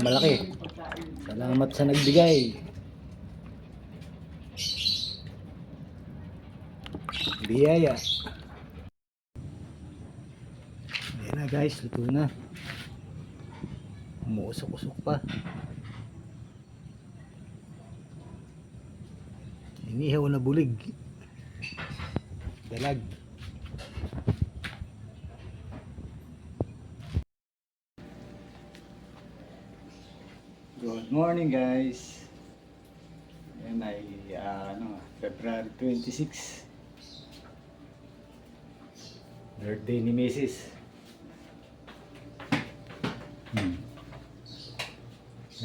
malaki. Salamat sa nagbigay. Biyaya. Ayan na guys, luto na. Umuusok-usok pa. Inihaw na bulig. Dalag. Good morning guys. Ayan ay February 26. Birthday ni Mrs.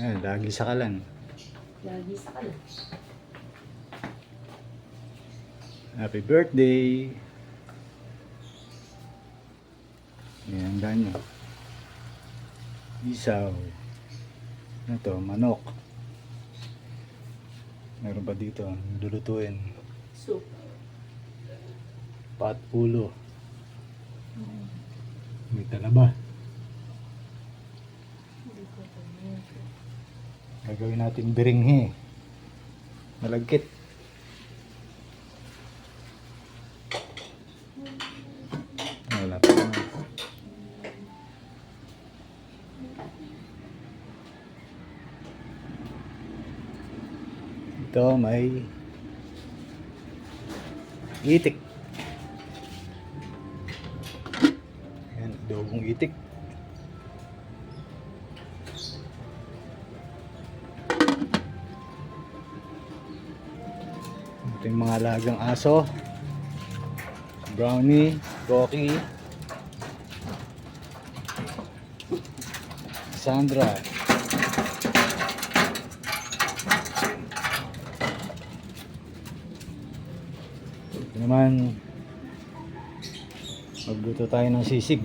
Ayan, lagi sa kalan. Lagi sa kalan. Happy birthday. Ayan, ganyo. Isaw. Ito, manok. Meron pa dito, lulutuin. Soup. Pat ulo. May talaba. Gagawin natin biringhe. Malagkit. Wala pa naman. Ito may itik. Ayan, adobong itik. Ito yung mga alagang aso. Brownie, Rocky, Sandra. Ito naman, magluto tayo ng sisig.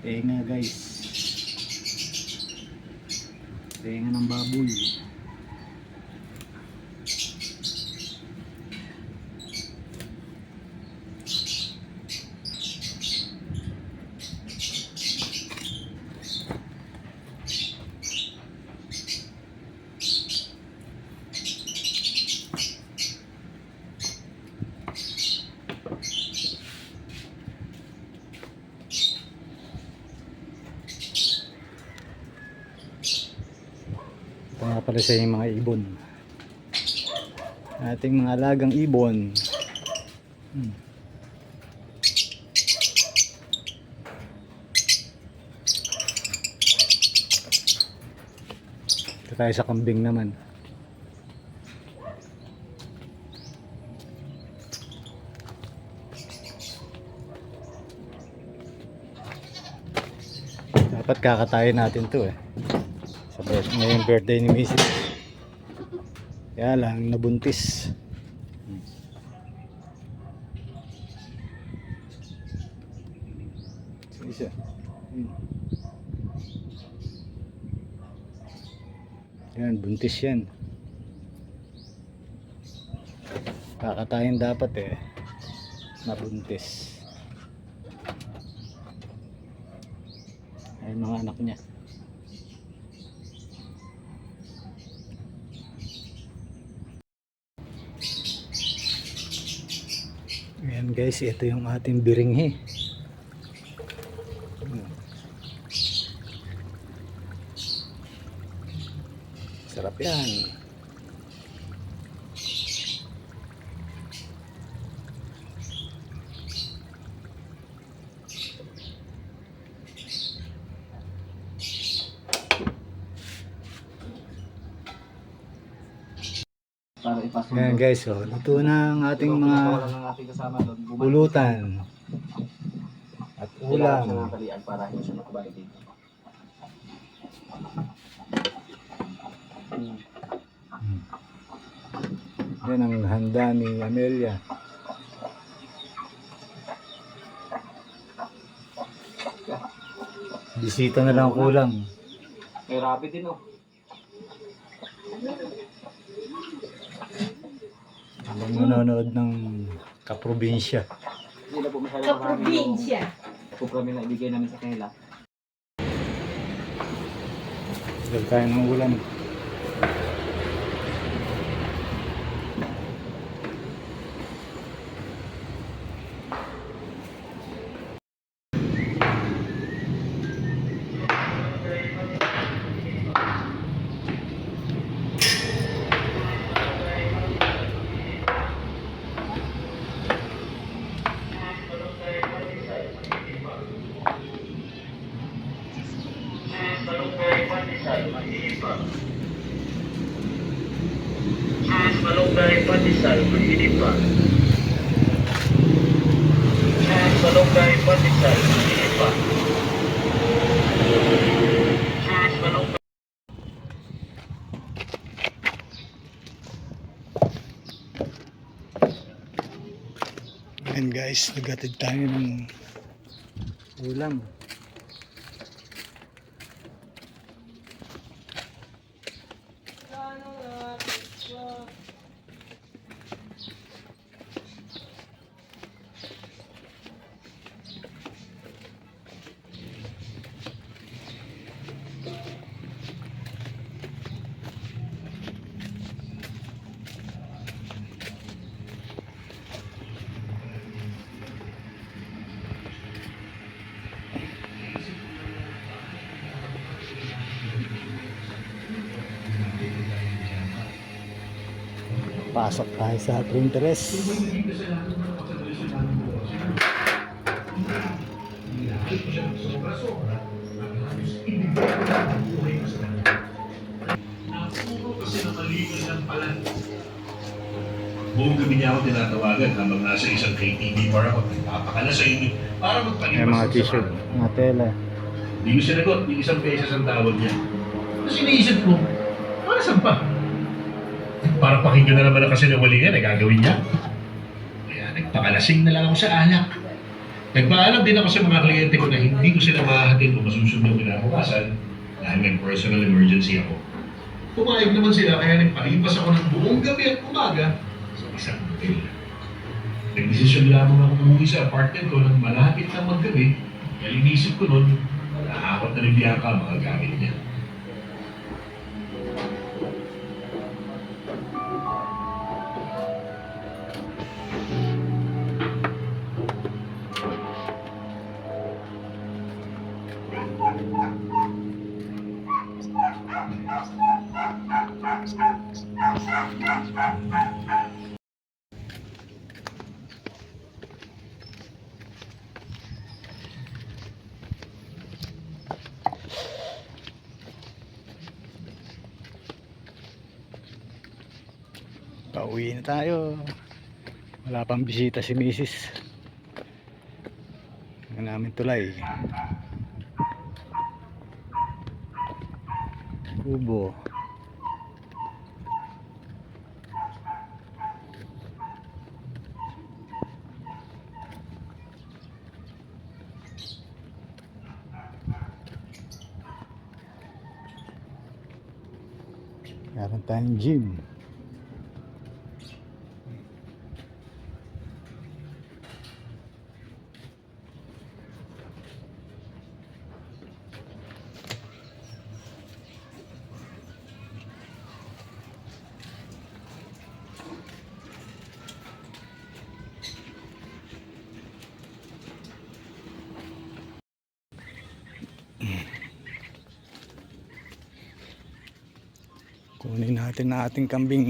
Tenga guys. Tenga ng baboy. Ito nga pala siya yung mga ibon. Ating mga alagang ibon. Ito tayo sa kambing naman. Dapat kakatayin natin to eh. Ngayong birthday ni Mrs. Kaya lang nabuntis. Isa. Yan, buntis yan. Kakatayin dapat eh. Nabuntis. Ay mga anak niya. Ayan guys, ito yung ating biringhe. Sarap yan. Para ipasok Ayan guys, oh, luto na ang ating mga ng ating kasama doon. pulutan at Kailangan siya ulam. ng talian para hindi siya makabalik dito. Yan ang handa ni Amelia. Bisita na lang kulang. May rabbit din oh. Habang nanonood ng kaprobinsya. Hindi na po masyado marami yung Kaprobinsya. kuprami na ibigay namin sa kanila. Dahil tayo ng ulam. Malunggay pandesal maginipa. Malunggay pandesal maginipa. Malunggay And guys, nagatid tayo ng ulam. Pasok tayo sa Pinterest. buong gabi niya ako tinatawagan habang nasa isang KTV bar ako. Nagpapakala sa inyo para May magpalipas mga sa t-shirt, kasama. mga tela. Hindi ko sinagot, yung isang pesos ang tawag niya. Tapos iniisip ko, para saan pa? Para pakinggan na naman ang kasinungalingan na gagawin niya. Kaya nagpakalasing na lang ako sa alak. Nagpaalam din ako sa mga kliyente ko na hindi ko sila mahahatid kung masusunod kinabukasan dahil may personal emergency ako. Pumayag naman sila kaya nagpalipas ako ng buong gabi at umaga sa isang hotel. Nagdesisyon lamang ako umuwi sa apartment ko nang malapit na maggabi dahil inisip ko noon nakakot na rin Bianca ang mga gamit niya. Pauwi na tayo. Wala pang bisita si Mrs. Ang namin tulay. Kubo. Meron tayong gym. Kunin natin na ating kambing.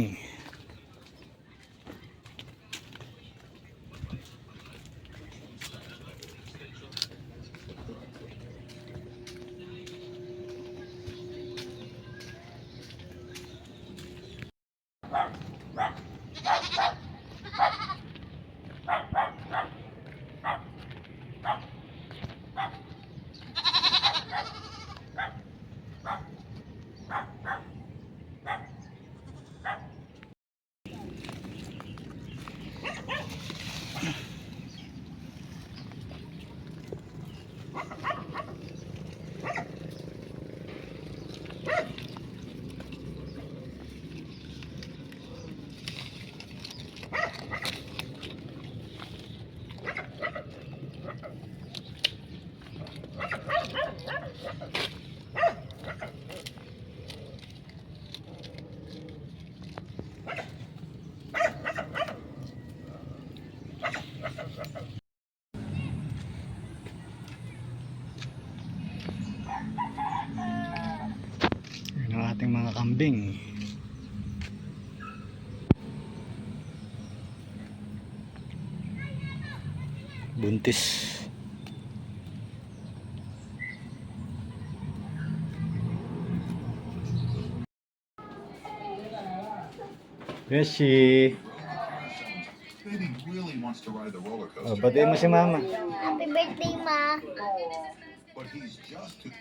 Kambing. Buntis. Beshi. Baby really wants to ride the roller Oh, coaster, batiin mo si mama. Happy birthday, Ma. but he's just too.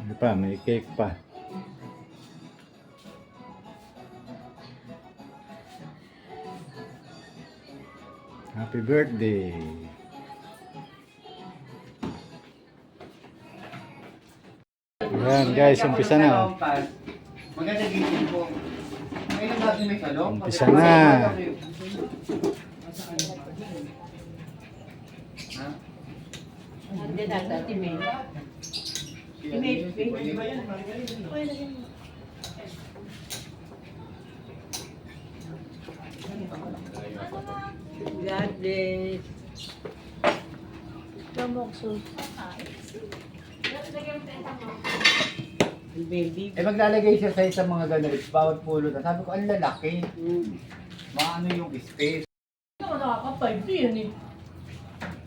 Ano pa, may cake pa. Happy birthday. Ayan guys, umpisa na. Maganda gising po. Ngayon natin may salong. Umpisa na. Hindi na dati may. God bless. Kamokso. Baby. Eh maglalagay siya sa isang mga ganun, bawat pulo na. Sabi ko, ang lalaki. Baka ano yung space. Ano nakaka-5 yun eh.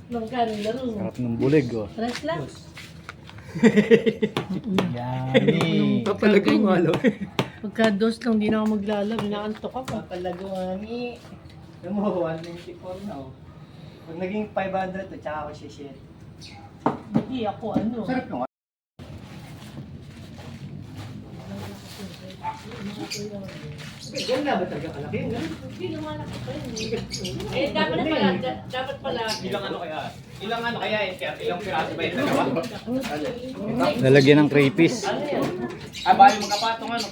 Nung kanila rin. Sarap ng bulig oh. Rest lang. Yummy. Papalagay mo alo. Pagka dos lang, di na ako maglalab. Inaantok ako. Papalagawani. Alam mo, 194 na oh. Pag naging 500 to, tsaka ako share. Hindi ako ano. Sarap nung Ganun na ba talaga kalaki? Hindi naman ako pa yun. Eh, dapat pala. Ilang ano kaya eh? Ilang piraso ba yun? Dalawa? Lalagyan ng crayfish. Ah, bali magkapatong ano?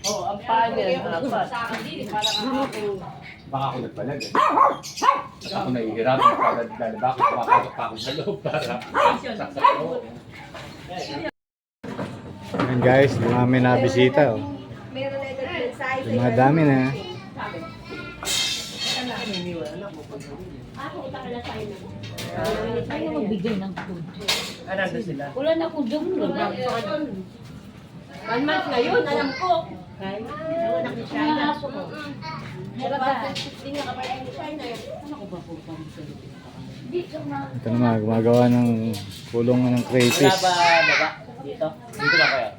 Oo, ang panel. Sa akin din, parang ako. Baka ako nagpalag eh. At ako nahihirap. Dahil bakit kumakatok pa ako sa loob para saksak ko. Ayan guys, dumami na bisita oh. Dumadami na. Ako, utang na tayo na. Tayo na magbigay ng food. Ah, nandun sila. Wala na akong dum. 1 month ngayon, alam ko. Wala na siya. Hindi nga kapatid ni China. Ano ko ba po Ito naman, gumagawa ng kulong ng crayfish. baba? Dito? Dito ba kaya?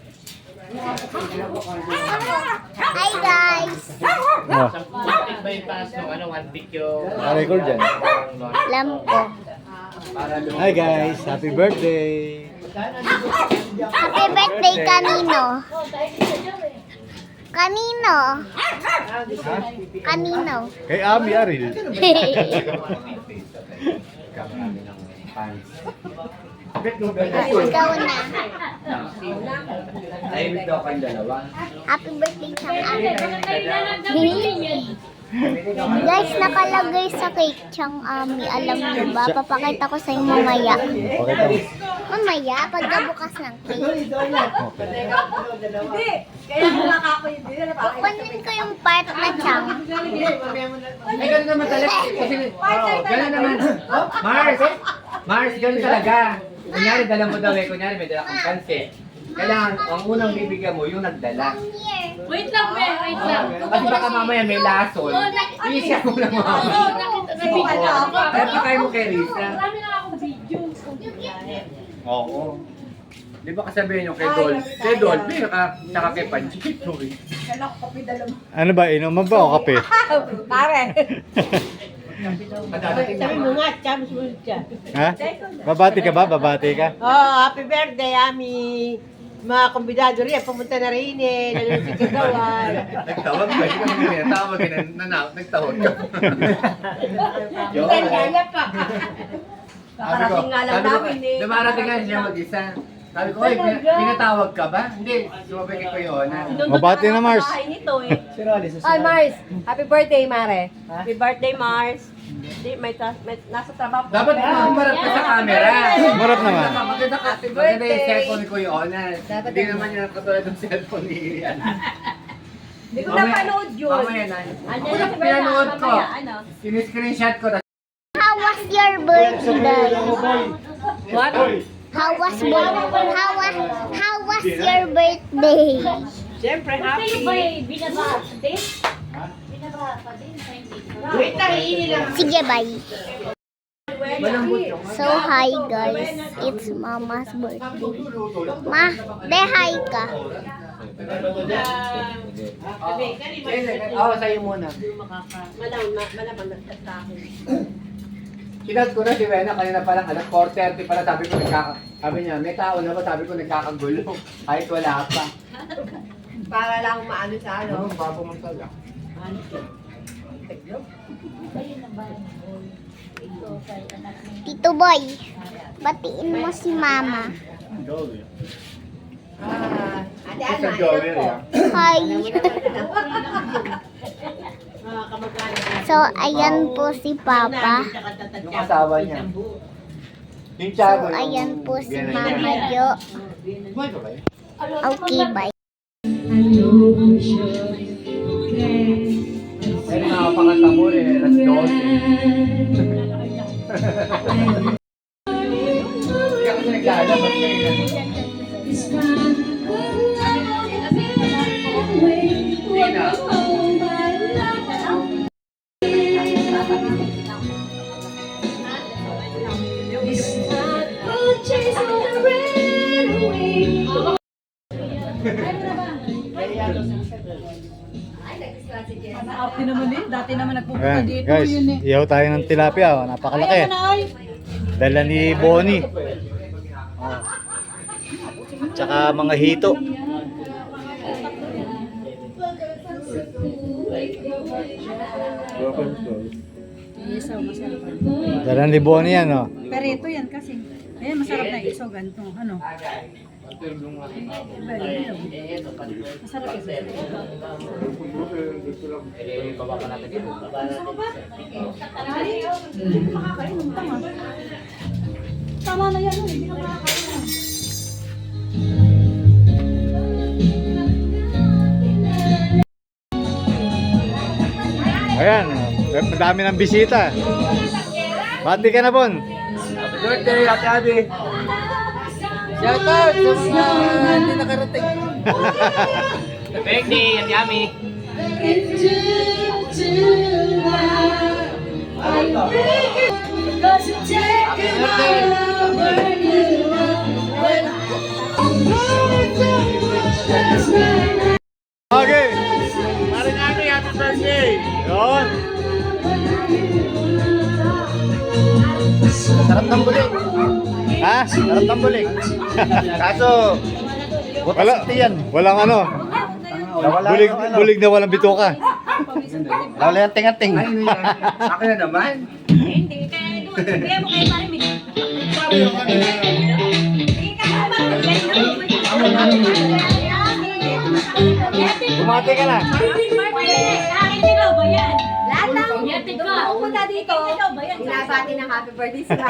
Hi, guys. Oh, Samputik ba yung pass nung ano, 1 week yung... record dyan. Alam ko. Hi guys, happy birthday. Happy birthday kanino? Kanino? Kanino? Kay Ami Aril. Ikaw na. Ay, daw kayong dalawa. Happy birthday Chang Ami. Guys, nakalagay sa cake Chang Ami. Alam niyo ba? Papakita ko sa inyo mamaya. Pakita mo. Mamaya, pagkabukas ng cake. Kukunin ko yung part na Chang. Ay, gano'n naman talaga. Kasi, gano'n naman. Mars, gano'n talaga. Kunyari, dala mo daw eh. Kunyari, may dala kang pansit. Kailangan, ang unang bibigyan mo, yung nagdala. Wait lang, Ben. Wait lang. Kasi baka mamaya may lason. Isya mo lang mama. Kaya pakay mo kay Risa. Marami na akong videos. Oo. Di ba kasabihin yung kay Dol? Kay Dol, tsaka kay Panchito eh. Ano ba, inuman ba o kape? Pare. Madadating Sabi mo na. nga, chams mo siya. Ha? Babati ka ba? Babati ka? Oh, happy birthday, Ami. Mga kumbidado rin, pumunta na rin eh. Nanonood si Kagawan. Nagtawag ka, hindi ka naman tinatawag ka nagtawag ka. Yun. Kaya pa. Sabi ko, dumarating nga siya mag-isa. Sabi ko, oy, pinatawag ka ba? Hindi, sumabay kay Kuya Ona. Mabati na Mars. Si Rolly, Ay, Mars! Happy birthday, Mare! Happy birthday, Mars! Hindi, may nasa trabaho. Dapat umarap ka sa camera. Umarap naman. Maganda yung cellphone ni Kuya Ona. Hindi naman yan katulad ng cellphone ni Irian. Hindi ko napanood yun. Mamaya na. Ano Una, yung pinanood ko. mamaya, ano? Siniscreenshot ko. How was your birthday? What? How was your birthday? Siyempre, happy. Wait lang, iini lang. Sige, bye. So, hi guys. It's Mama's birthday. Ma, hi ka. Sa'yo muna. Malamang nagtatake. Sinat ko na si Wena kanina pa lang, 4:30 pala, sabi niya, may tao na ba? Sabi ko nagkakagulo. Kahit wala pa. Para lang maano sa ano. Papamantala. Tito Boy, batiin mo si Mama. Ate Ana, ilan po? Hi. So, ayan po si Papa. Yung asawa niya. Yung So, Tiago, ayan po si Mama Jo. Okay, bye. Pero nakapakanta mo rin, alas 12. Hindi ako naglalabas ngayon. Tina. Ayan, guys, ihaw tayo ng tilapia. Oh. Napakalaki. Dala ni Bonnie. Oh. Tsaka mga hito. Dala ni Bonnie yan, oh. Pero ito yan kasi. Ayan, masarap na iso, ganito. Ano? Masarap iso. Hindi ko makakain. Tama. Tama na yan. Hindi ko makakain. Ayan, madami ng bisita. Bati ka na, Bon. Birthday, Ate Abby. Shout out sa mga hindi nakarating. Birthday, Ate Abby. Okay. Maring Ani, happy birthday. Yun. Sarap ng bulig. Ha? Sarap ng bulig. Kaso, Walang ano. Bulig na walang bituka. wala yung tingating. Ay, hindi yan. Ako na naman. Hindi, kaya doon. Kaya mo kayo parang Bumati ka na. Lahat ng pupunta dito, binabati ng happy birthday sila.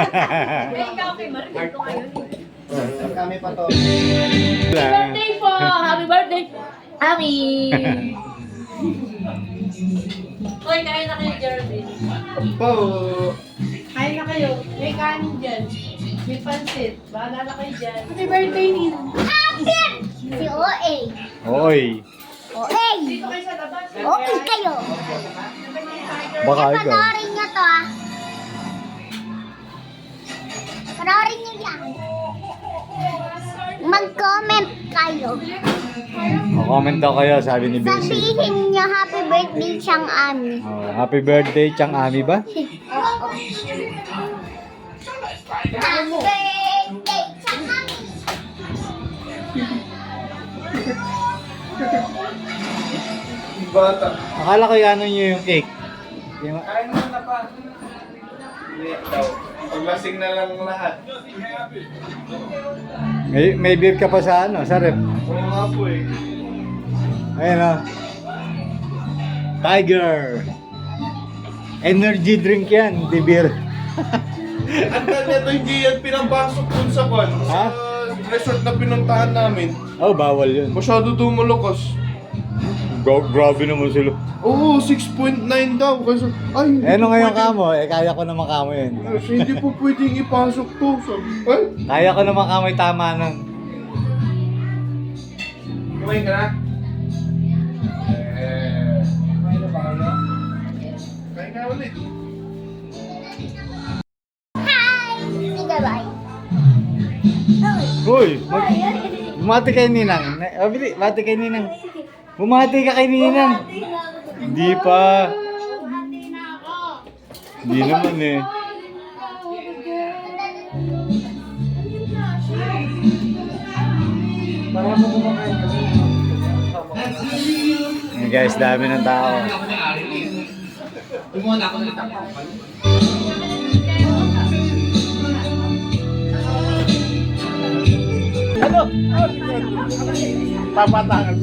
Ikaw kay Marie, ito ngayon. Kami pa to. Birthday po! Happy birthday! Ami! Hoy, kain na kayo, Jeremy. Po. Kain na kayo. May kanin dyan. May pansit. Bahala na kayo dyan. Happy birthday, Nina. Si OA. Oy. OA. OA kayo. Baka ikaw. Panoorin nyo to, ah. Panoorin nyo yan. Mag-comment kayo. Comment daw kayo, sabi ni Basic. Sabihin nyo happy birthday siyang Ami. Oh, happy birthday, Chang Ami ba? Happy birthday siyang Ami. Bata. Akala ko ano nyo yung cake. Yung... Kain mo na pa. Hindi daw. Paglasing na lang lahat. May beer ka pa sa ano, sa rep. Oo nga po eh. Ayun o. Tiger. Energy drink yan, di beer. Ang nito hindi yan pinapasok dun sa kwan. Ha? Sa resort na pinuntahan namin. Oh, bawal yun. Masyado dumulokos. Grabe naman sila. Oo, 6.9 daw. Kasi, ay, hindi Eh, ano po ngayon pwedeng- kamo? Eh, kaya ko naman kamo yun. Kasi hindi po pwedeng ipasok to. Sabi, ay, Kaya ko naman kamo yung tama nun. Kumain ka na? Kumain na ba kayo? kaya nga ulit. Sige, bye. Uy, bumati kay Ninang. Bili, bati kay Ninang. Bumati ka kay Ninang. Hindi pa. Hindi naman eh. Ayan guys, dami ng tao. Bumuna ako ng isang kapal. Papatangan.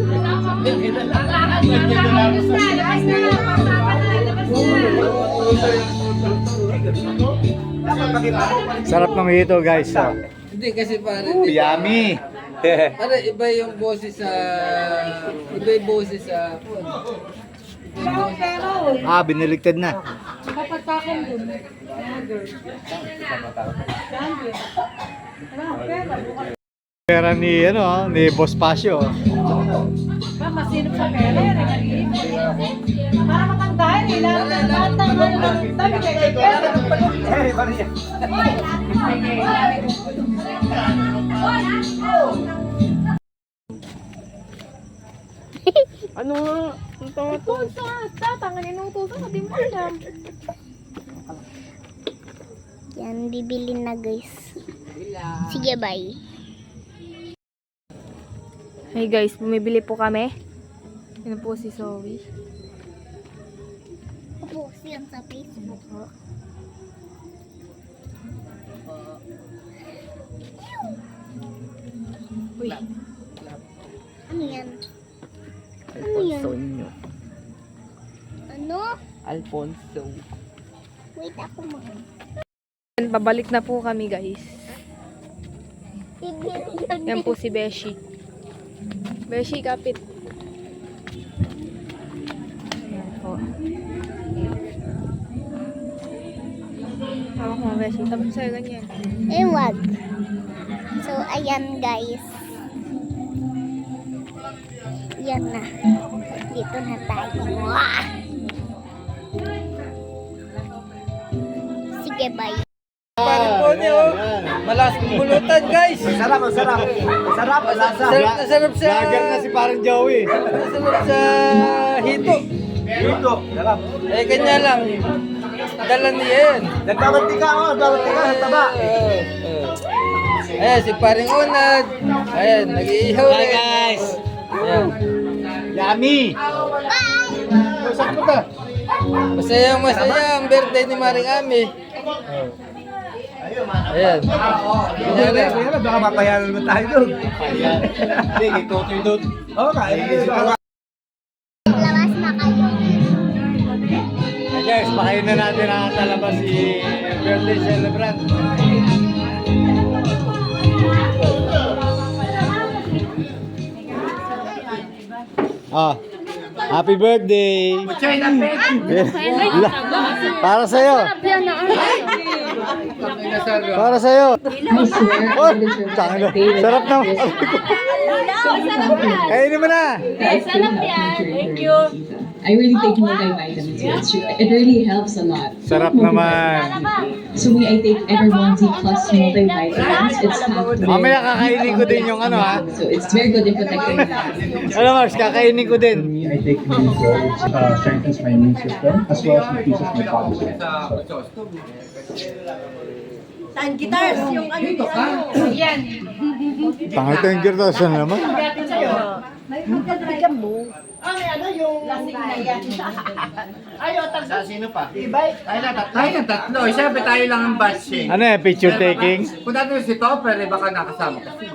Sarap ng hito guys. Oh. Hindi kasi pare, Yummy. pare iba yung boses sa Ah, biniligtad na. Kapatakan dun. Pera ni ano, ni Boss Pasio. Masinop sa pera. Para matandahin eh. Lahat ng ano ng dami kay pera. Ano nga? Ang tanga-tanga. Tatangan inutusan, hindi mo alam. Yan, bibili na guys. Sige, bye. Hey guys, bumibili po kami. Yan po si Zoe. Opo, siya sa Facebook. Uy, Ano yan? Ano yan? Ano? Alfonso. Wait, ako mga. babalik na po kami guys. Bibili Yan po si Beshi. Beshi, kapit. Yan po. Hawak mo, Beshi. Tapos sa'yo ganyan. Eh, wag. So, ayan guys. Yan na. Dito na tayo. Wah! Sige, bye. Pare po niyo. Malas bulutan guys. Sarap, sarap. Sarap, lasa. Sarap na sarap sa Vlogger na si parang Joey. sarap sa hito. Dito, sarap. Eh kanya lang. Dala niya yan. Nagbabantika ako, nagbabantika sa taba. Ayan, si paring Unad. Ayan, nag-iihaw Hi rin. guys. Ayan. Yummy. Saan po ka? Masayang masaya ang birthday ni Maring Ami. Ayan. Kunyari. Kaya baka mapayanan mo tayo doon. Hindi, itutoy doon. Oo, kain. Labas na kayo. Hey guys, pakain na natin ang talabas si birthday celebrant. Ah, happy birthday! Para sa'yo! Para sa'yo! Oh, sarap na! Kainin mo na! Sarap yan. Thank you. I really take multivitamins. It really helps a lot. Sarap naman! So I take Evermonzi plus multivitamins. It's packed with. Mamaya kakainin ko din yung ano ha. So it's very good in protecting the Ano Mars, kakainin ko din. I take Minzo, which strengthens my immune system as well as increases my body strength. Tan guitars, yung ano yung ano. Yan. Pangit yung girtas na naman. Gatin sa'yo. Bigyan mo. Ah, may ano yung lasing na yan. Ayaw, Sa sino pa? ibay. Tayo ng tatlo. Siyempre tayo lang ang batching. Ano eh, picture taking? Kung natin si Topper, eh, baka nakasama kasi.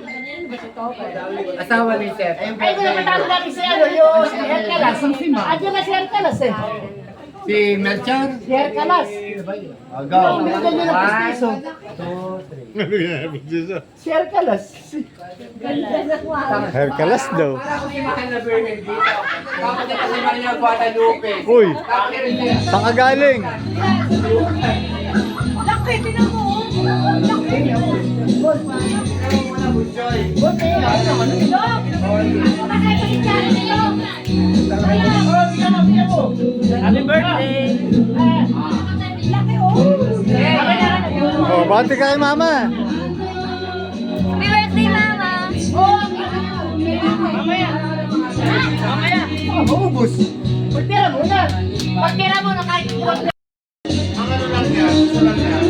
Asawa ni Seth. Ay, ko naman talo natin si ano yung si Hercalas. Andiyan na si Hercalas eh. Si Melchor. Share ka las. Go. Binigyan niyo ng 1, 2, 3. Ano yan? Share ka las. Hercules daw. Para ko si Mahal na Bernard dito. Bakit ito si Maria Guadalupe? Uy, saan ka galing? Laki, tinan mo. Happy birthday! Laki, oh. Oh, bati ka kay mama. Happy birthday, Mama! Maubos. Pagtira muna! Pagtira muna kahit Ang ano lang yan, sulan yan.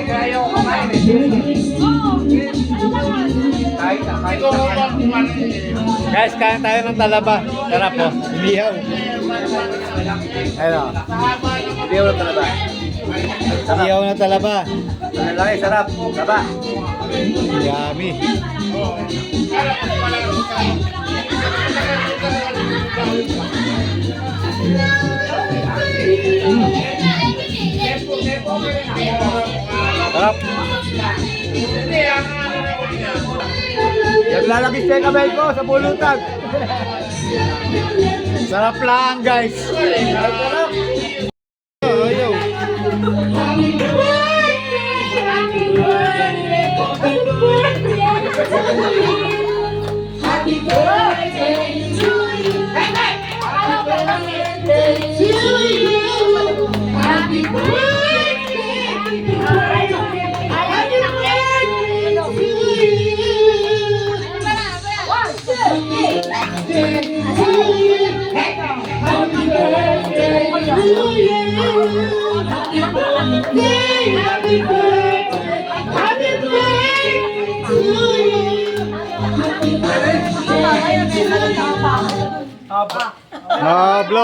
Kayo kumain. Kahit na. Ikaw ang kumain eh. Guys, kain tayo ng talaba. Sarap po. Inihaw. Ayun o. Hindi ako talaga. Inihaw na talaba. Ang laki, sarap. Taba. Yummy. Sarap. Naglalagis tayo kamay ko sa pulutan. Sarap lang, guys. Ayaw.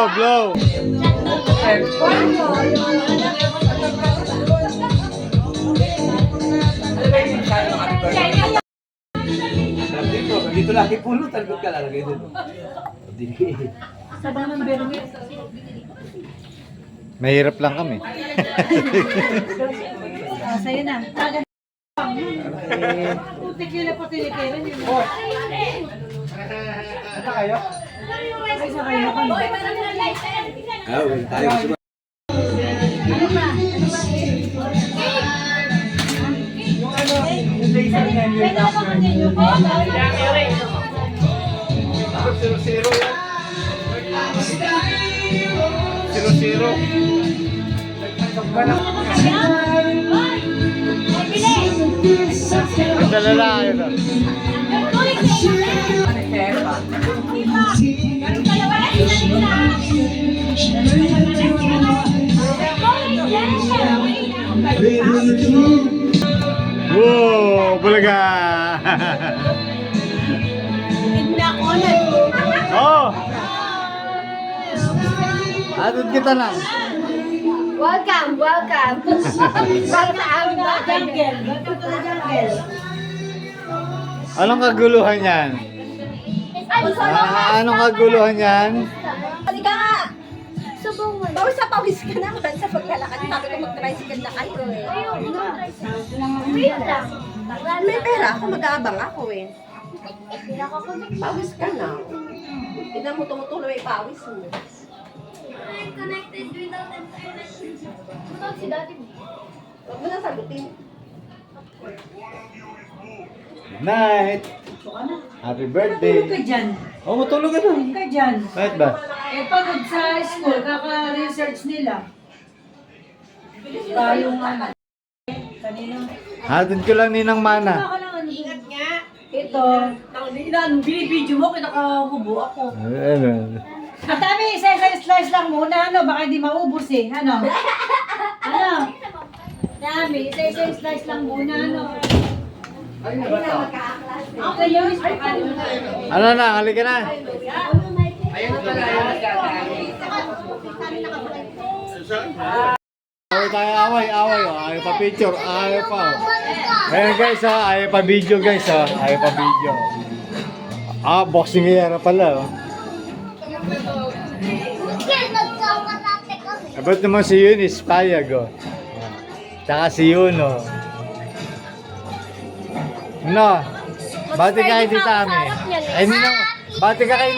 Blow. Dito lagi pulutan. Ba't ka lalagay dito? Sa damang bermi. Mahirap lang kami. Sa'yo na. Putik yun na po tinitirin yun. Ito kayo? Ay, sa kayo ko. Tayo. Zero yan. 0-0. Ito na lang. Ito. Wow, bulaga. Oh. Atid kita lang. Welcome. Welcome to the jungle. Anong kaguluhan yan? Anong kaguluhan yan? Halika nga! Pawis sa pawis ka naman sa paglalakad. Sabi ko mag-tricycle na kayo eh. Wait lang. May pera ako, mag-aabang ako eh. Pawis ka na. Tignan mo tumutuloy yung pawis mo. Huwag mo na sagutin. Night. Happy birthday. Tulog ka dyan. Oh, matulog ka doon. Tulog ka dyan. Bakit ba? Eh, pagod sa school, kaka-research nila. Tayong ano. Kanina. Hatid ko lang ninang mana. Ingat nga. Ito. Binibidyo mo, kinakahubo ako. Ano? At dami, isa-slice lang muna, ano, baka di maubos eh, ano? Ano? Dami, isa-slice lang muna, ano? Okay, yun. Ano na, halika na. Ayun na pala. Away tayo, away. Oh. Ayaw pa picture, ayaw pa. Oh. Ayan guys, ayaw pa video guys. Ayaw pa video. Ah, boxing era pala. Oh. Ba't naman si Eunice payag, oh. Tsaka si Yuno. No, bati ka kay Tita Ami. Ay, ninang, bati ka kay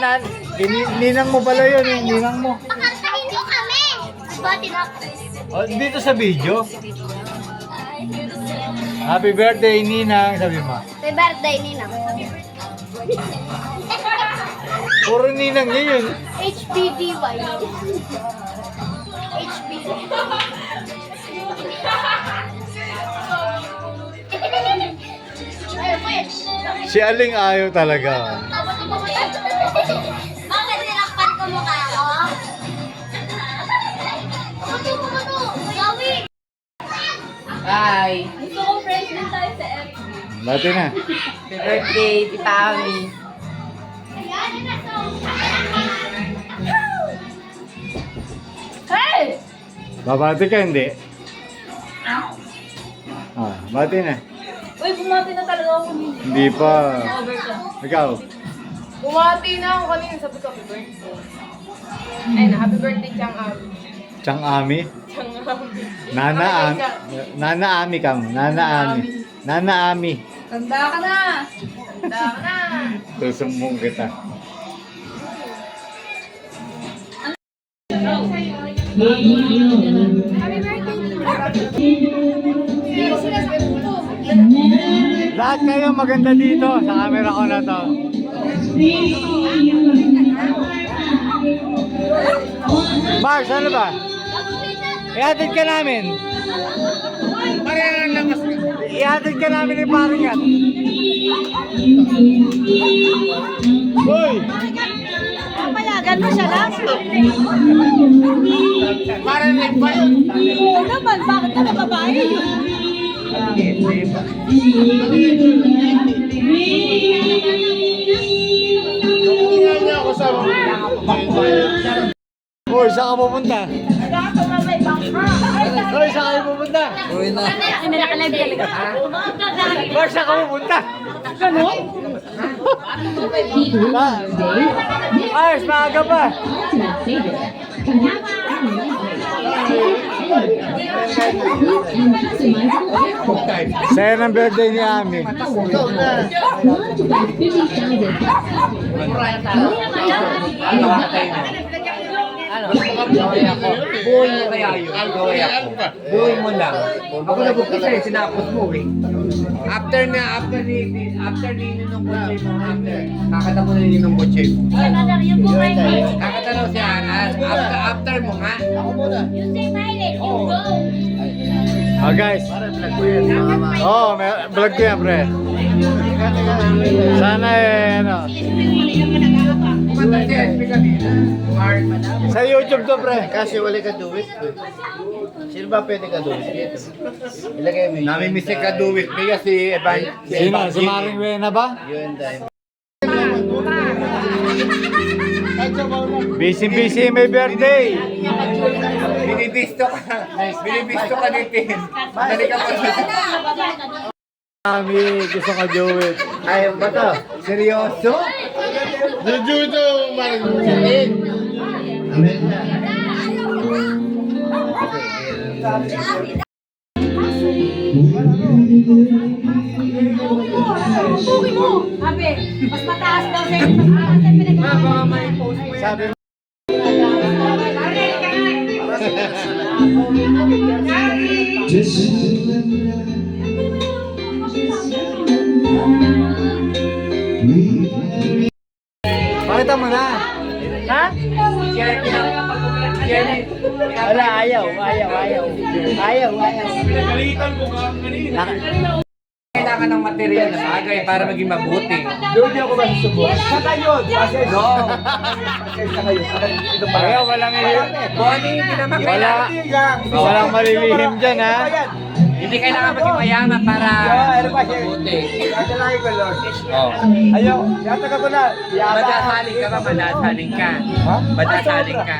ninang mo pala yun, eh, ninang mo. Pakantahin mo kami. Bati na. Oh, dito sa video. Happy birthday, Ninang, sabi mo. Happy birthday, Ninang. Puro Ninang niya yun. HPDY. HPD. Si Aling ayaw talaga. Bakit nilakpan ko mukha ko? Gawi! Hi! Gusto ko friends din tayo sa FB. Bati na. Happy birthday, Tita Ami. Hey! Babati ka, hindi? Ah, bati na. Uy, bumati na talaga ako. Hindi pa. Ikaw. Bumati na ako kanina. Sabi ko, happy birthday. Ayun, happy birthday, Chang Ami. Chang Ami? Chang Ami. Nana Ami. Nana Ami ka mo. Nana Ami. Nana Ami. Tanda ka na! Tanda ka na! Susumbong kita. Lahat kayo maganda dito sa camera ko na to. Mars, ano ba? Ihatid ka namin. Ihatid ka namin ni Paringat. Hoy! Papayagan mo siya lang. Parinig ba yun? Oo naman, bakit ka nababae yun? Hoy, saan ka pupunta? Hoy, saan kayo pupunta? Uwi na. May nakalive talaga. Hoy, saan ka pupunta? Ganon? Ayos, maaga pa. Saya ng birthday ni Ami. Gawin ako. Buhay mo kaya yun. Gawin ako. Buhay mo lang. Ako nabukis sa'yo, sinapos mo eh. After ninong kotse mo, kakata mo na ninong kotse mo. Kakata daw siya, after mo nga. Oh guys. Oh, may vlog ko yan, pre. Sana ano. Sa YouTube to, pre. Kasi wala ka do it. Sino ba pwede ka do it? Ilagay mo yun. Namimiss ka do it me kasi Sino? Si Maring Wena ba? Yun dahil. Busy may birthday. binibisto ka dito. Madali ka pa. Ami, gusto ka Joel. Ayaw ba to? Seryoso? Jujudo, Marang. Sabi, mas mataas daw sa'yo. Mas mataas sa'yo pinag-aaral. Sabi mo. Pakita mo na. Ha? Wala, ayaw. Kailangan ng material na bagay para maging mabuti. Doon niyo ako ba susubok? Saka yun. Pasensya. No. Pasensya kayo. Ito pa. Kaya walang Bonnie, hindi naman kailangan. walang malilihim dyan, ha? Hindi kailangan maging mayaman para mabuti. Dadalahin ko, Lord. Oh. Ayaw. Yataga ko na. Madasaling ka ba? Madasaling ka. Madasaling ka.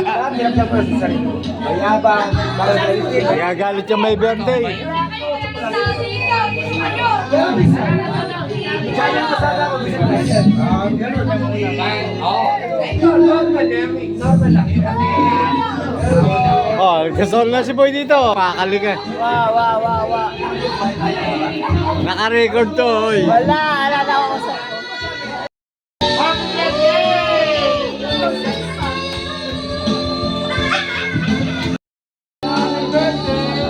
Hirap na ko sa sarili. Mayabang. Marunalitin. Nagagalit yung may birthday. Challenge ko sana ako. Normal lang yun kasi. Oh, gasol na si Boy dito. Makakali ka. Wow. Naka-record to, oy. Wala na ako sa...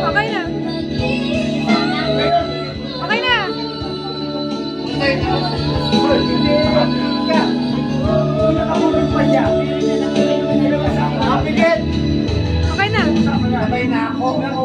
Okay na. Okay na. Okay na. Sabay na ako.